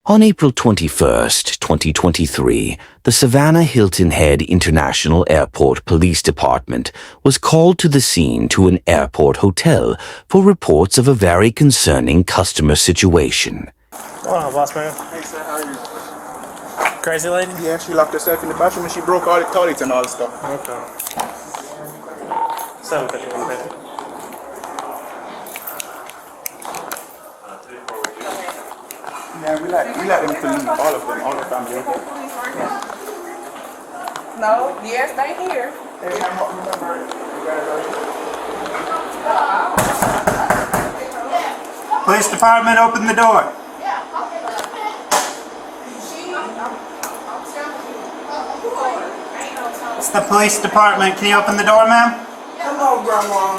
On April 21, 2023, the Savannah Hilton Head International Airport Police Department was called to the scene to an airport hotel for reports of a very concerning customer situation. What's going on, boss man? Hey, sir, how are you? Crazy lady? Yeah, she locked herself in the bathroom and she broke all the toilets and all the stuff. Okay. 751, baby. Yeah, we let them to leave, all of them, all the family. Okay? No, yes, they here. Hey, remember, you gotta go. Police department, open the door. It's the police department. Can you open the door, ma'am? Come on, Grandma.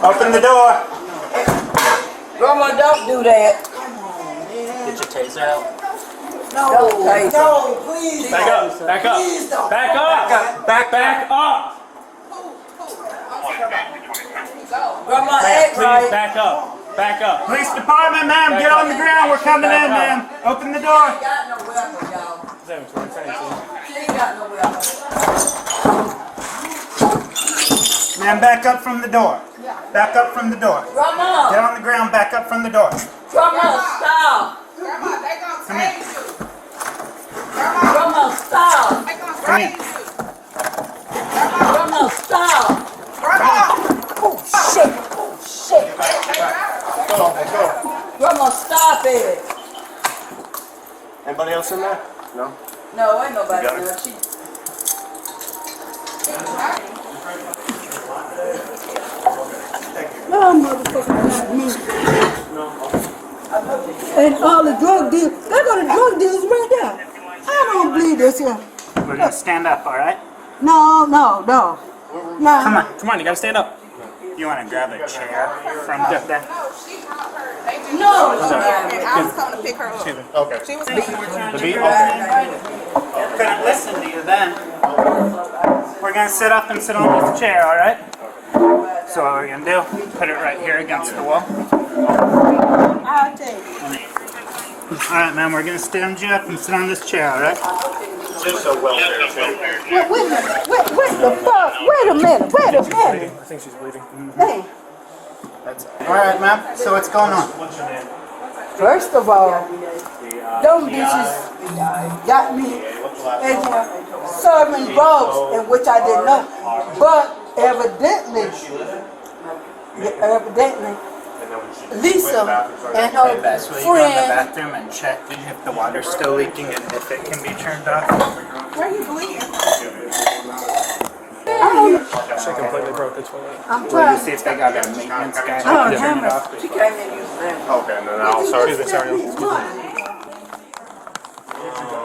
Open the door. Grandma, don't do that. Get your taser out. No, no, please. Back up, back up, Please don't. back up, back up. Grandma, act Please right. back up, back up. Police department, ma'am, get on the ground. We're coming in, ma'am. Open the door. She ain't got no weapon, y'all. 722. She ain't got no weapon. Ma'am, back up from the door. Back up from the door. Get Grandma, on the ground, back up from the door. Grandma, stop. Grandma, they gonna Come here. tase you. Grandma, stop. They gonna Come here. tase you. Grandma, stop. Grandma, Oh, shit. Oh, shit. Grandma, stop it. Anybody else in there? No. No, ain't nobody there. She... No, motherfucker, not me. And all the drug dealers, they got the drug dealers right there. I don't believe this here. We're gonna stand up, all right? No. Come on. Come on, you gotta stand up. You want to grab a chair from there? no, she brought her. They just No. and I was coming to pick her up. Okay. She was The beat? Couldn't listen to you then. We're gonna sit up and sit on this chair, all right? So what we're gonna do, put it right here against the wall. I'll take it. All right, ma'am, we're gonna stand you up and sit on this chair, all right? Just a welfare check. Wait the fuck? Wait a minute. I think she's bleeding. Hey, All right, ma'am. So what's going on? first of all, them bitches got me serving drugs, in which I didn't know. But evidently, Lisa and her Best way to go in the friend. bathroom and check if the water's still leaking and if it can be turned off. Where you bleeding? She completely broke the toilet. I'm Will you trying. see if they got a maintenance guy Oh, to turn it yeah. off? She came in and used that. Okay, and then I'll start.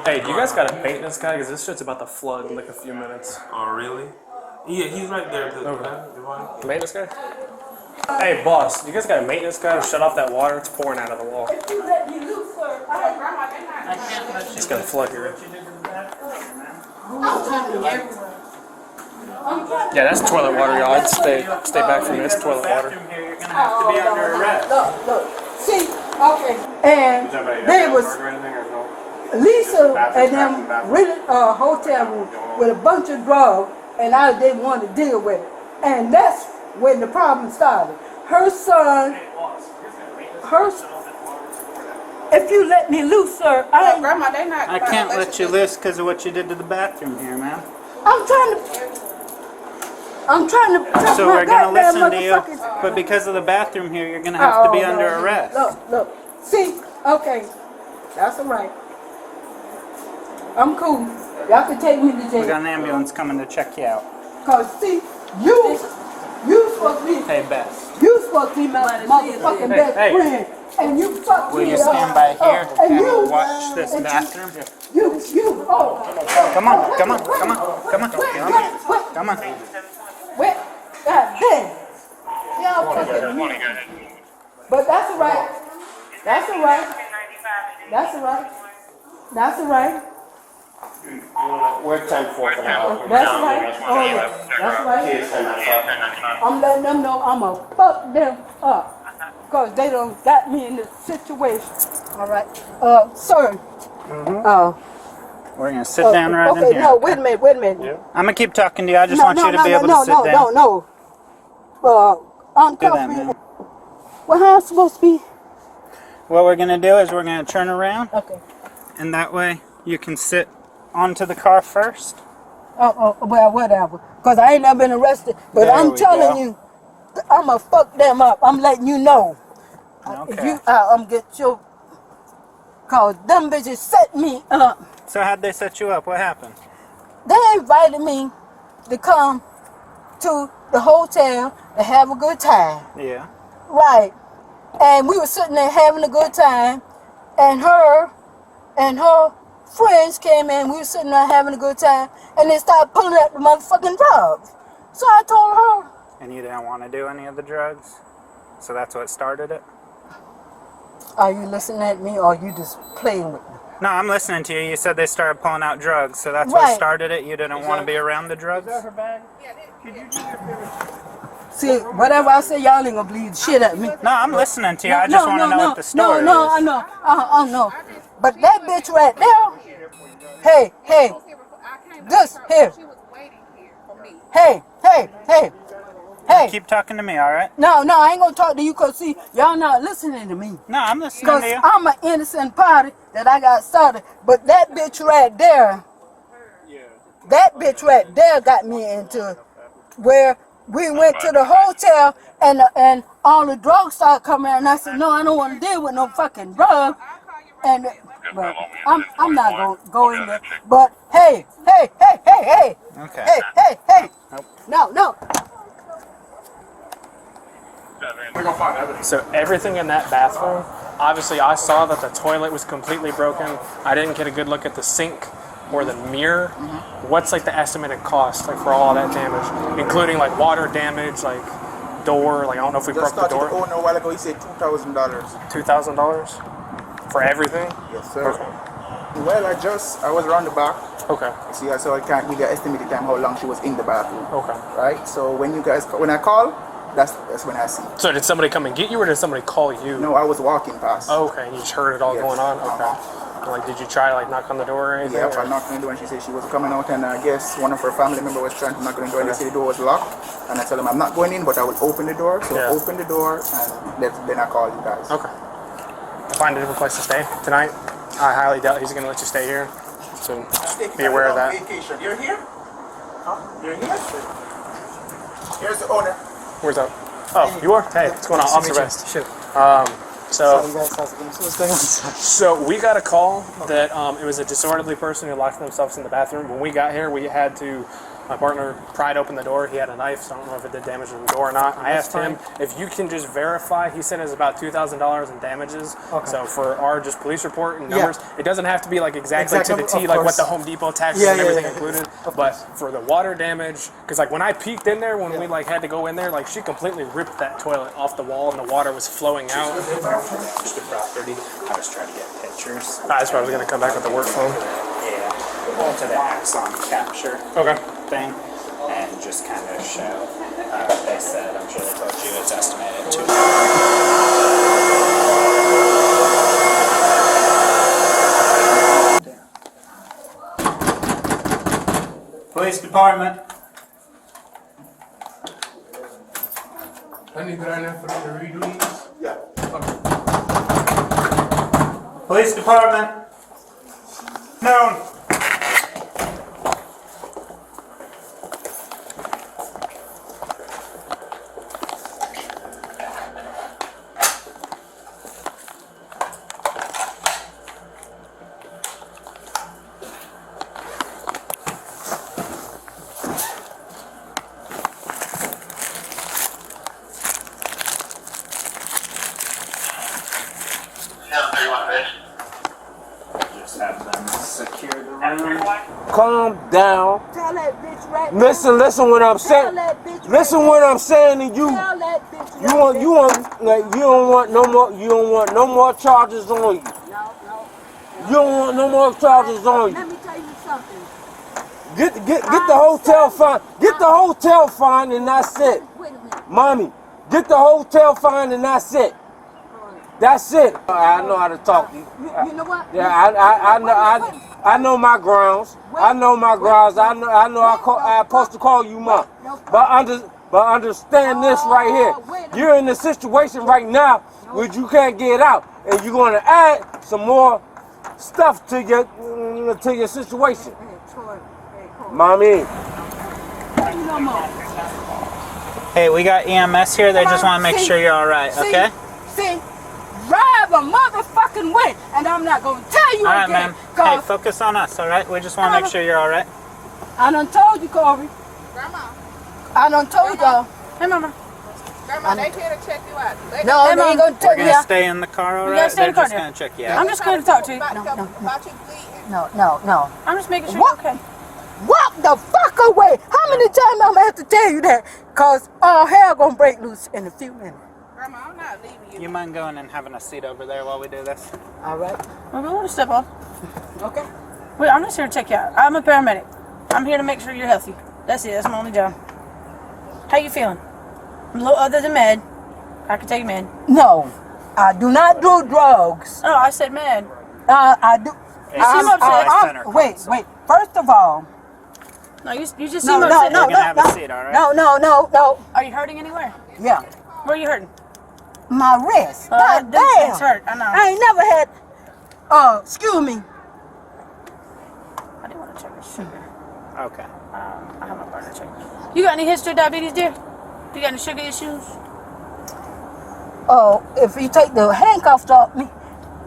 Hey, do you guys gotta bait this guy? Because this shit's about to flood in like a few minutes. Oh, really? Yeah, he's right there. Maintenance guy? Hey, boss, you guys got a maintenance guy to shut off that water? It's pouring out of the wall. If you let me loose, sir, Grandma, they not. It's gonna flood here. Yeah, that's toilet water, y'all. I'd stay back from this toilet water. You're gonna have to be under arrest. Look. See, okay. And there was Lisa and them rented a hotel room with a bunch of drugs, and I didn't want to deal with it. And that's when the problem started. Her son, if you let me loose, sir, Grandma, they not. I can't let you loose because of what you did to the bathroom here, ma'am. I'm trying to touch So my we're gonna goddamn listen to you, motherfuckers. but because of the bathroom here, you're gonna have to be under arrest. Look. See, okay, that's all right. I'm cool. Y'all can take me to We jail. got an ambulance coming to check you out. Cause see, you supposed to be, Hey, Beth, you supposed to be my motherfucking best hey. friend, and you fucked will me you up. stand by here and and you, watch this and bathroom? You, Come on. Wait, God damn. Y'all fucking me. But that's all right. That's all right. We're 10-4 for now. That's right. Oh, yeah. That's right. I'm letting them know I'ma fuck them up. because they done got me in this situation. All right. Sir. We're gonna sit down right okay, in here. no, wait a minute. I'm gonna keep talking to you. I just want you to be able to sit down. No. Uncuff me. man. Well, how I'm supposed to be? What we're gonna do is we're gonna turn around, Okay. and that way you can sit onto the car first. Well, whatever. Because I ain't never been arrested. But There I'm we telling go. you, I'm going to fuck them up. I'm letting you know. Okay. If you, I'm get you. Because them bitches set me up. So how'd they set you up? What happened? They invited me to come to the hotel and have a good time. Yeah. Right. And we were sitting there having a good time. And her friends came in. We were sitting there having a good time. And they started pulling out the motherfucking drugs. So I told her. And you didn't want to do any of the drugs? So that's what started it? Are you listening at me or are you just playing with me? No, I'm listening to you. You said they started pulling out drugs, so that's Right. what started it? You didn't want to be around the drugs? her bag? See, whatever I say, y'all ain't gonna believe the shit at me. No, I'm listening to you. I just want to know what the story No, is. I know. No. But that bitch right there. Hey. This here. She was waiting here for me. Hey. Keep talking to me, all right? No, I ain't gonna talk to you because see, y'all not listening to me. No, I'm listening Because to you. I'm an innocent party that I got started. But that bitch right there, got me into where we went to the hotel and all the drugs started coming out. And I said, no, I don't want to deal with no fucking drug. And but I'm not gonna go in there. But hey. Okay. Hey. No. So everything in that bathroom, obviously I saw that the toilet was completely broken. I didn't get a good look at the sink or the mirror. What's like the estimated cost like for all that damage, including like water damage, like door, like I don't know if we broke the door. Just started a while ago, he said $2,000. $2,000 for everything? Yes, sir. Okay. Well, I was around the back. Okay. See, so I can't give you an estimated time how long she was in the bathroom. Okay. Right? So when I call, that's when I see. So did somebody come and get you, or did somebody call you? No, I was walking past. Oh, okay. And you just heard it all Yes. going on? Okay. Like, did you try to like knock on the door or anything? Yeah, or? I knocked on the door and she said she was coming out, and I guess one of her family members was trying to knock on the door and they said the door was locked. And I told them I'm not going in, but I will open the door. So I opened the door and then I called you guys. Okay. Find a different place to stay tonight. I highly doubt he's going to let you stay here. So be aware of that. Vacation. You're here? Huh? You're here? Here's the owner. Where's that? Oh, you are? Hey, what's going on? Officer West. Shoot. So we got a call that it was a disorderly person who locked themselves in the bathroom. When we got here, we had to, my partner pried open the door. He had a knife, so I don't know if it did damage to the door or not. I asked him if you can just verify. He said it's about $2,000 in damages. Okay. So for our just police report and numbers, it doesn't have to be like exactly to the T, of like what course. the Home Depot taxes and everything included. But for the water damage, because like when I peeked in there, when we like had to go in there, like she completely ripped that toilet off the wall and the water was flowing out. Just the property. I was trying to get pictures. That's why I was going to come back with the work phone. Yeah. Go to the Axon capture Okay. thing and just kind of show. They said, I'm sure they told you, it's estimated to. Police department. I need to go down there for them to redo these. Yeah. Police department. Known. Just have them secure the room. Calm down. Tell that bitch right Listen what I'm Tell saying. that bitch Listen right what I'm saying to you. Tell that bitch You want like you don't want no more charges on you. No. You don't want no more charges on Let you. me tell you something. Get the hotel fine. Get the hotel fine and that's it. Wait a minute. Mommy, get the hotel fine and that's it. That's it. I know how to talk. You know what? Yeah, I know my grounds. I know my grounds. I know I'm supposed to call you mom. But understand this right here. You're in a situation right now where you can't get out, and you're going to add some more stuff to your situation. Mommy. Hey, we got EMS here. They just want to make sure you're all right, okay? See, drive a motherfucking way, and I'm not going to tell you All right, again. ma'am. Hey, focus on us, all right? We just want to make sure you're all right. I done told you, Corey. Grandma. I done told y'all. Hey, Mama. Grandma, they here to check you out. No, they ain't going to tell We're you. going to stay in the car, all right? They're just going to check you out. I'm just going to talk to you. About you bleeding. No. I'm just making sure What? you're okay. Walk the fuck away. How many times I'm going to have to tell you that? Because all hell going to break loose in a few minutes. Grandma, I'm not leaving you. You mind going and having a seat over there while we do this? All right. We're going to step off. Okay. Wait, I'm just here to check you out. I'm a paramedic. I'm here to make sure you're healthy. That's it. That's my only job. How you feeling? A little other than mad. I can take mad. No, I do not do drugs. Oh, I said mad. I do. You seem upset. Wait. First of all. No, you just No, seem no, upset. no, You're going to have a seat, all right? No. Are you hurting anywhere? Yeah. Where are you hurting? My wrist. God damn. It's hurt. I know. I ain't never had, excuse me. I didn't want to check your sugar. Okay. I have my partner check. You got any history of diabetes, dear? You got any sugar issues? Oh, if you take the handcuffs off me,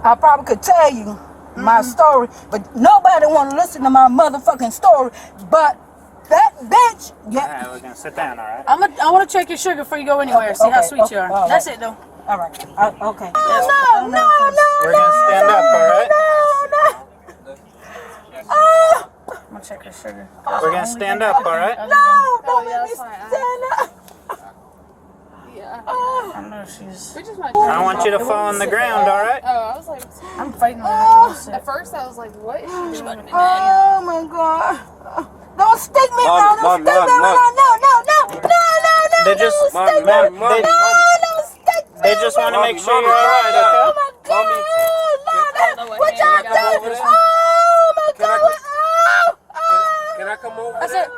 I probably could tell you my story, but nobody want to listen to my motherfucking story. But that bitch, All right, we're going to sit down, all right? I want to check your sugar before you go anywhere. See how sweet you are. all That's right. it, though. All right, okay. No. We're going to stand up, all right? I'm gonna check your sugar. We're going to stand up, all right? Don't make me stand up. I know she's. I want you to fall on the ground, all right? I was like, I'm fighting with her. at first I was like, what is she doing? Oh my God. Don't stick me, Mom, no, don't Mom, stick Mom, me, Mom. no, They just, don't stick me. Don't stick me. they just want to make sure Mommy, you're all right, Oh okay? my God, Lord, what hand y'all I got doing? over there. Oh my Can I God, Can I come over That's there? it.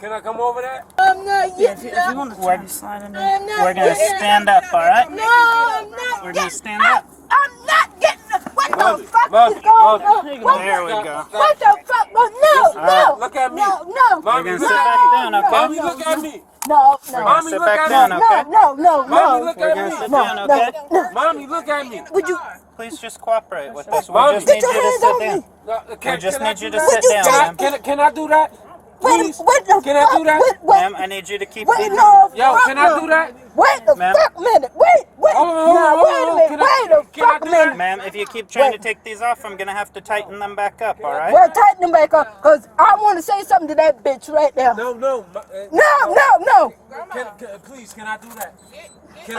Can I come over there? I'm not yet. If you want to try to slide in there. I'm not We're going to getting- stand up, all right? No, I'm not. We're going to stand up. I'm not getting. What Mommy, the fuck Mommy, is going on? Mommy. There we go. What the fuck? No. Look at me. No. We're Mommy, going to look sit at back me. down, okay? Mommy, look at me. No. Mommy, Sit look back at down, me. okay? No. Mommy, look We're at going to me. sit down, okay? Mommy, look at me. Would you Please just cooperate with us. We Mommy. just need Get your you to hands sit on down. me? We just need you to Would sit you down, take- ma'am. Can I do that? Please. Wait the Can I do that? Ma'am, I need you to keep Wait, beating. no. Yo, fuck can I no. do that? Wait the Ma'am. fuck minute. Wait. Now, wait a minute. Can I do that? Ma'am, if you keep trying to Wait. take these off, I'm going to have to tighten them back up, all right? Well, tighten them back up, because I want to say something to that bitch right now. No. No. Please, can I do that? Can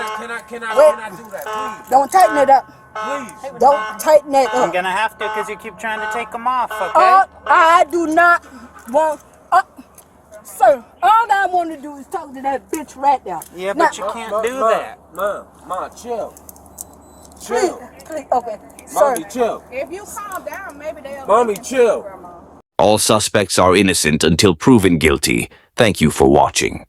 I do that? Don't tighten it up. Please. Don't tighten it I'm up. going to have to because you keep trying to take them off, okay? I do not want... sir, all I want to do is talk to that bitch right now. Yeah, but you can't do that. Mom, chill. Please, okay. Mommy, Sir, chill. If you calm down, maybe they'll. Mommy, chill. All suspects are innocent until proven guilty. Thank you for watching.